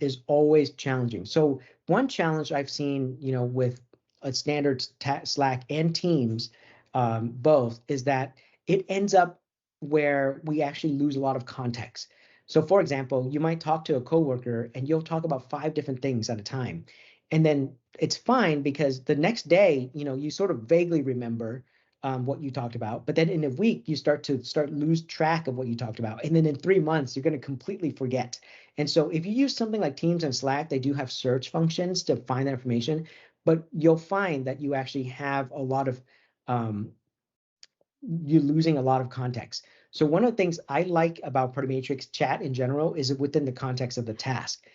is always challenging. So one challenge I've seen, with a standard Slack and Teams, both, is that it ends up where we actually lose a lot of context. So for example, you might talk to a coworker and you'll talk about 5 different things at a time. And then it's fine because the next day, you sort of vaguely remember what you talked about, but then in a week you start lose track of what you talked about, and then in 3 months you're going to completely forget. And so if you use something like Teams and Slack, they do have search functions to find that information, but you'll find that you actually have a lot of you're losing a lot of context. So one of the things I like about Matrix chat in general is within the context of the task.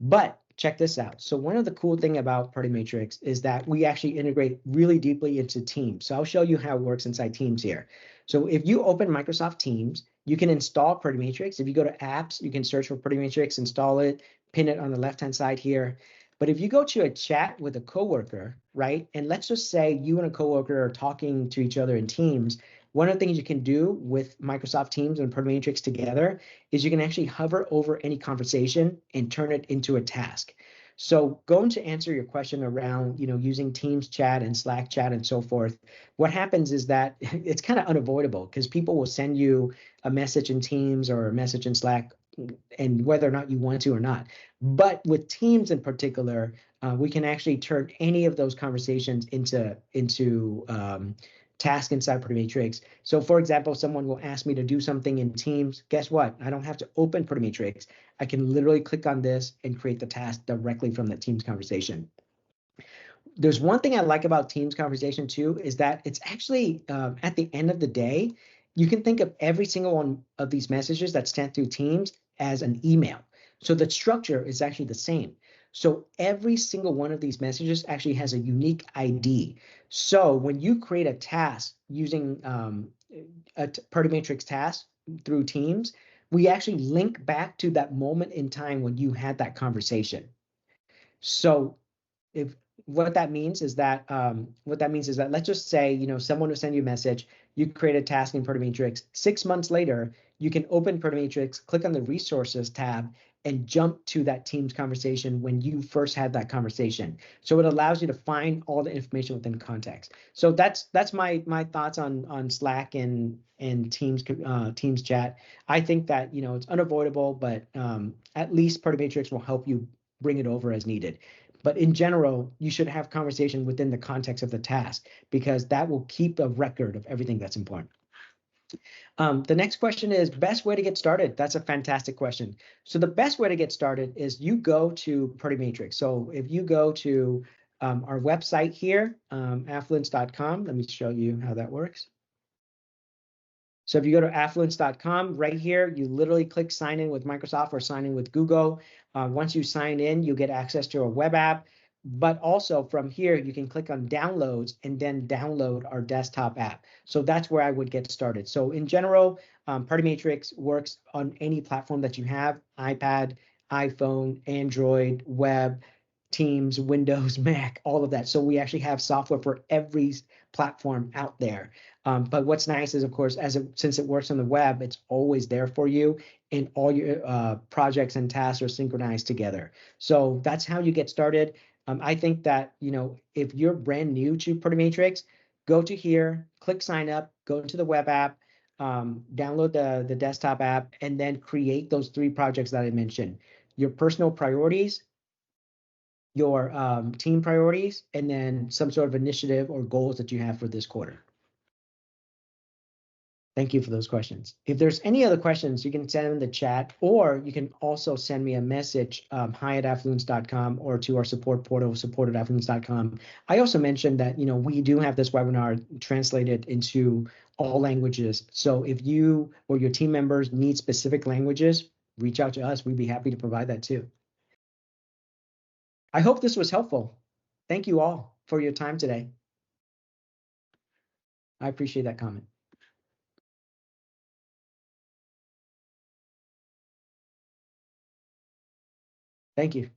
But check this out. So one of the cool thing about Matrix is that we actually integrate really deeply into Teams. So I'll show you how it works inside Teams here. So if you open Microsoft Teams, you can install Matrix. If you go to apps, you can search for Matrix, install it, pin it on the left-hand side here. But if you go to a chat with a coworker, right, and let's just say you and a coworker are talking to each other in Teams, one of the things you can do with Microsoft Teams and Matrix together is you can actually hover over any conversation and turn it into a task. So going to answer your question around, using Teams chat and Slack chat and so forth, what happens is that it's kind of unavoidable because people will send you a message in Teams or a message in Slack, and whether or not you want to or not. But with Teams in particular, we can actually turn any of those conversations into task inside Matrix. So for example, someone will ask me to do something in Teams. Guess what? I don't have to open Matrix. I can literally click on this and create the task directly from the Teams conversation. There's one thing I like about Teams conversation too, is that it's actually at the end of the day, you can think of every single one of these messages that's sent through Teams as an email. So the structure is actually the same. So every single one of these messages actually has a unique ID. So when you create a task using a Matrix task through Teams, we actually link back to that moment in time when you had that conversation. So if what that means is that let's just say, you know, someone will send you a message, you create a task in Protomatrix. 6 months later, you can open Protomatrix, click on the resources tab, and jump to that team's conversation when you first had that conversation. So it allows you to find all the information within context. So that's my thoughts on Slack and Teams chat. I think that, you know, it's unavoidable, but at least Protomatrix will help you bring it over as needed. But in general, you should have conversation within the context of the task, because that will keep a record of everything that's important. The next question is best way to get started. That's a fantastic question. So the best way to get started is you go to Protomatrix. So if you go to our website here, affluence.com, let me show you how that works. So if you go to affluence.com, right here, you literally click sign in with Microsoft or sign in with Google. Once you sign in, you get access to a web app. But also from here, you can click on downloads and then download our desktop app. So that's where I would get started. So in general, Matrix works on any platform that you have: iPad, iPhone, Android, web, Teams, Windows, Mac, all of that. So we actually have software for every platform out there. But what's nice is, of course, since it works on the web, it's always there for you, and all your projects and tasks are synchronized together. So that's how you get started. I think that, you know, if you're brand new to Protomatrix, go to here, click sign up, go to the web app, download the desktop app, and then create those 3 projects that I mentioned: your personal priorities, your team priorities, and then some sort of initiative or goals that you have for this quarter. Thank you for those questions. If there's any other questions, you can send them in the chat, or you can also send me a message, hi@affluence.com, or to our support portal, support@affluence.com. I also mentioned that, you know, we do have this webinar translated into all languages. So if you or your team members need specific languages, reach out to us. We'd be happy to provide that too. I hope this was helpful. Thank you all for your time today. I appreciate that comment. Thank you.